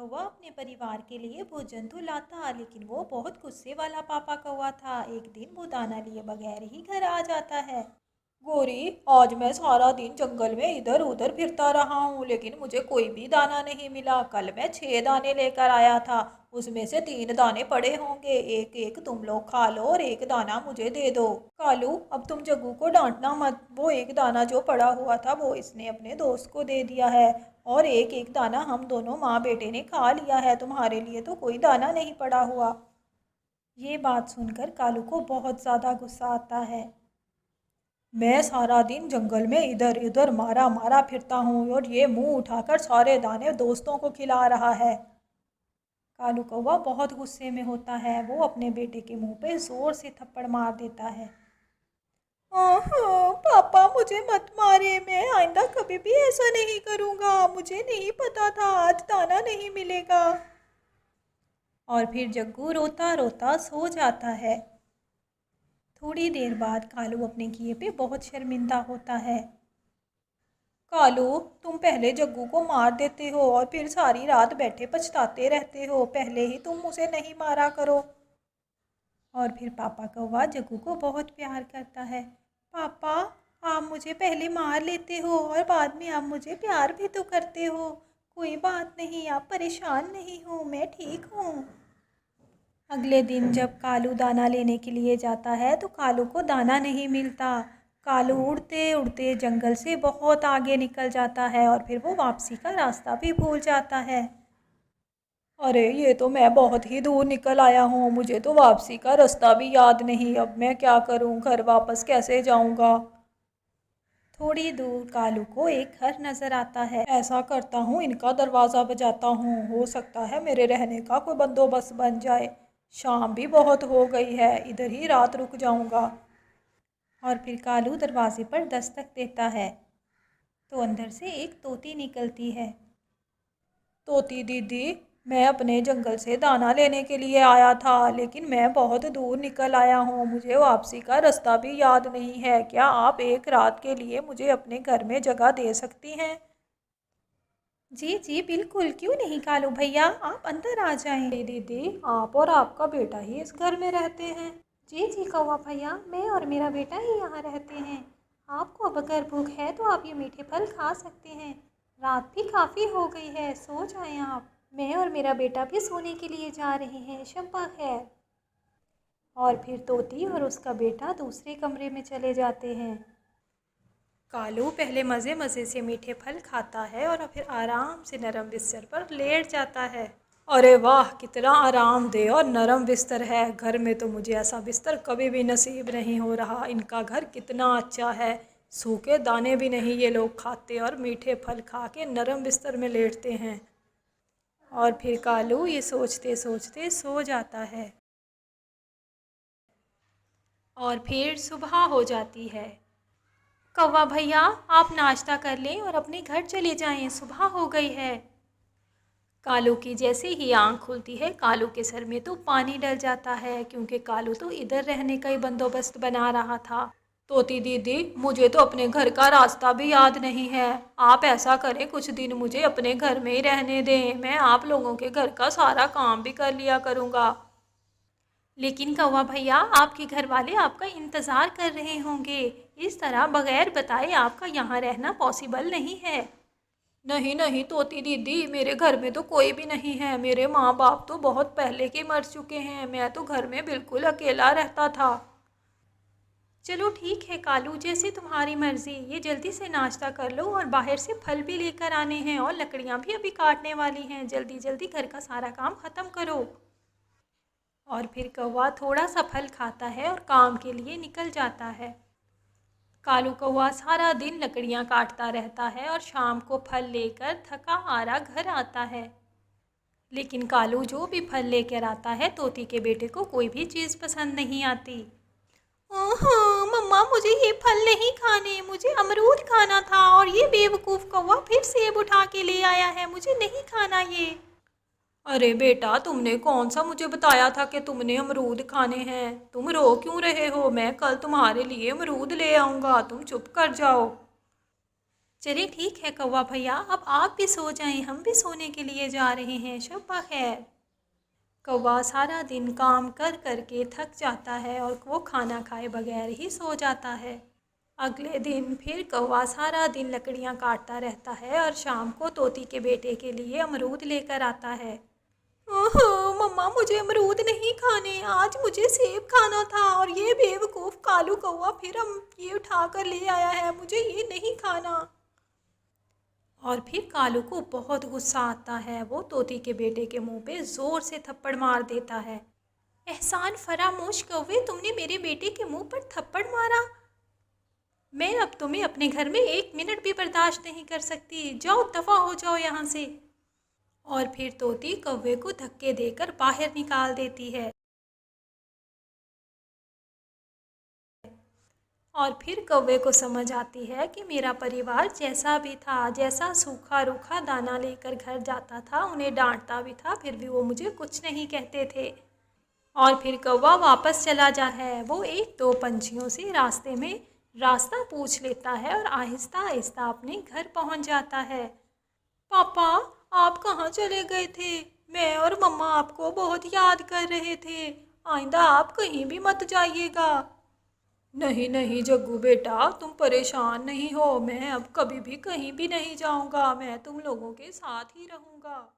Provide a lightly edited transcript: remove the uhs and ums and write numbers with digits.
कौवा अपने परिवार के लिए भोजन तो लाता, लेकिन वो बहुत गुस्से वाला पापा कौवा था। एक दिन वो दाना लिए बगैर ही घर आ जाता है। गोरी, आज मैं सारा दिन जंगल में इधर उधर फिरता रहा हूँ, लेकिन मुझे कोई भी दाना नहीं मिला। कल मैं 6 दाने लेकर आया था, उसमें से 3 दाने पड़े होंगे। एक एक तुम लोग खा लो और एक दाना मुझे दे दो। कालू, अब तुम जग्गू को डांटना मत। वो एक दाना जो पड़ा हुआ था वो इसने अपने दोस्त को दे दिया है, और एक एक दाना हम दोनों माँ बेटे ने खा लिया है। तुम्हारे लिए तो कोई दाना नहीं पड़ा हुआ। ये बात सुनकर कालू को बहुत ज़्यादा गुस्सा आता है। मैं सारा दिन जंगल में इधर उधर मारा मारा फिरता हूँ, और ये मुंह उठाकर सारे दाने दोस्तों को खिला रहा है। कालू कौवा बहुत गुस्से में होता है। वो अपने बेटे के मुंह पे जोर से थप्पड़ मार देता है। ओहो पापा, मुझे मत मारे। मैं आइंदा कभी भी ऐसा नहीं करूँगा। मुझे नहीं पता था आज दाना नहीं मिलेगा। और फिर जग्गू रोता रोता सो जाता है। थोड़ी देर बाद कालू अपने किए पे बहुत शर्मिंदा होता है। कालू, तुम पहले जग्गू को मार देते हो और फिर सारी रात बैठे पछताते रहते हो। पहले ही तुम उसे नहीं मारा करो। और फिर पापा कौवा जग्गू को बहुत प्यार करता है। पापा, आप मुझे पहले मार लेते हो और बाद में आप मुझे प्यार भी तो करते हो। कोई बात नहीं, आप परेशान नहीं हो, मैं ठीक हूँ। अगले दिन जब कालू दाना लेने के लिए जाता है तो कालू को दाना नहीं मिलता। कालू उड़ते उड़ते जंगल से बहुत आगे निकल जाता है और फिर वो वापसी का रास्ता भी भूल जाता है। अरे, ये तो मैं बहुत ही दूर निकल आया हूँ। मुझे तो वापसी का रास्ता भी याद नहीं। अब मैं क्या करूँ? घर वापस कैसे जाऊँगा? थोड़ी दूर कालू को एक घर नजर आता है। ऐसा करता हूँ, इनका दरवाज़ा बजाता हूँ। हो सकता है मेरे रहने का कोई बंदोबस्त बन जाए। शाम भी बहुत हो गई है, इधर ही रात रुक जाऊँगा। और फिर कालू दरवाजे पर दस्तक देता है तो अंदर से एक तोती निकलती है। तोती दीदी, मैं अपने जंगल से दाना लेने के लिए आया था, लेकिन मैं बहुत दूर निकल आया हूँ। मुझे वापसी का रास्ता भी याद नहीं है। क्या आप एक रात के लिए मुझे अपने घर में जगह दे सकती हैं? जी जी बिल्कुल, क्यों नहीं कालू भैया, आप अंदर आ जाएं। दीदी, आप और आपका बेटा ही इस घर में रहते हैं? जी जी कौवा भैया, मैं और मेरा बेटा ही यहाँ रहते हैं। आपको अब अगर भूख है तो आप ये मीठे फल खा सकते हैं। रात भी काफ़ी हो गई है, सो जाएं आप। मैं और मेरा बेटा भी सोने के लिए जा रहे हैं। शब्बा खैर। और फिर तोती और उसका बेटा दूसरे कमरे में चले जाते हैं। कालू पहले मज़े मज़े से मीठे फल खाता है और फिर आराम से नरम बिस्तर पर लेट जाता है। अरे वाह, कितना आरामदेह और नरम बिस्तर है। घर में तो मुझे ऐसा बिस्तर कभी भी नसीब नहीं हो रहा। इनका घर कितना अच्छा है। सूखे दाने भी नहीं ये लोग खाते और मीठे फल खा के नरम बिस्तर में लेटते हैं। और फिर कालू ये सोचते सोचते सो जाता है। और फिर सुबह हो जाती है। कौवा भैया, आप नाश्ता कर लें और अपने घर चले जाएं, सुबह हो गई है। कालू की जैसे ही आंख खुलती है, कालू के सर में तो पानी डल जाता है, क्योंकि कालू तो इधर रहने का ही बंदोबस्त बना रहा था। तोती दीदी, मुझे तो अपने घर का रास्ता भी याद नहीं है। आप ऐसा करें, कुछ दिन मुझे अपने घर में ही रहने दें। मैं आप लोगों के घर का सारा काम भी कर लिया करूँगा। लेकिन कौवा भैया, आपके घर वाले आपका इंतज़ार कर रहे होंगे। इस तरह बगैर बताए आपका यहाँ रहना पॉसिबल नहीं है। नहीं नहीं तोती दीदी, मेरे घर में तो कोई भी नहीं है। मेरे माँ बाप तो बहुत पहले के मर चुके हैं। मैं तो घर में बिल्कुल अकेला रहता था। चलो ठीक है कालू, जैसे तुम्हारी मर्ज़ी। ये जल्दी से नाश्ता कर लो और बाहर से फल भी लेकर आने हैं और लकड़ियाँ भी अभी काटने वाली हैं। जल्दी जल्दी घर का सारा काम ख़त्म करो। और फिर कौवा थोड़ा सा फल खाता है और काम के लिए निकल जाता है। कालू कौवा सारा दिन लकड़ियाँ काटता रहता है और शाम को फल लेकर थका हारा घर आता है। लेकिन कालू जो भी फल लेकर आता है, तोती के बेटे को कोई भी चीज़ पसंद नहीं आती। ओहो मम्मा, मुझे ये फल नहीं खाने, मुझे अमरूद खाना था, और ये बेवकूफ़ कौवा फिर सेब उठा के ले आया है। मुझे नहीं खाना ये। अरे बेटा, तुमने कौन सा मुझे बताया था कि तुमने अमरूद खाने हैं? तुम रो क्यों रहे हो? मैं कल तुम्हारे लिए अमरूद ले आऊँगा, तुम चुप कर जाओ। चलिए ठीक है कौवा भैया, अब आप भी सो जाएं, हम भी सोने के लिए जा रहे हैं। शब्बा खैर। कौवा सारा दिन काम कर कर के थक जाता है और वो खाना खाए बगैर ही सो जाता है। अगले दिन फिर कौवा सारा दिन लकड़ियाँ काटता रहता है और शाम को तोती के बेटे के लिए अमरूद लेकर आता है। ओहो मम्मा, मुझे अमरूद नहीं खाने, आज मुझे सेब खाना था और ये बेवकूफ़ कालू कौवा फिर हम ये उठा कर ले आया है, मुझे ये नहीं खाना। और फिर कालू को बहुत गुस्सा आता है। वो तोती के बेटे के मुंह पे ज़ोर से थप्पड़ मार देता है। एहसान फरामोश कौवे, तुमने मेरे बेटे के मुंह पर थप्पड़ मारा। मैं अब तुम्हें अपने घर में 1 मिनट भी बर्दाश्त नहीं कर सकती, जाओ दफ़ा हो जाओ यहाँ से। और फिर तोती कौवे को धक्के देकर बाहर निकाल देती है। और फिर कौवे को समझ आती है कि मेरा परिवार जैसा भी था, जैसा सूखा रूखा दाना लेकर घर जाता था, उन्हें डांटता भी था, फिर भी वो मुझे कुछ नहीं कहते थे। और फिर कौवा वापस चला जा है। वो एक दो पंछियों से रास्ते में रास्ता पूछ लेता है और आहिस्ता आहिस्ता अपने घर पहुंच जाता है। पापा, आप कहाँ चले गए थे? मैं और मम्मा आपको बहुत याद कर रहे थे। आइंदा आप कहीं भी मत जाइएगा। नहीं नहीं जग्गू बेटा, तुम परेशान नहीं हो, मैं अब कभी भी कहीं भी नहीं जाऊंगा, मैं तुम लोगों के साथ ही रहूंगा।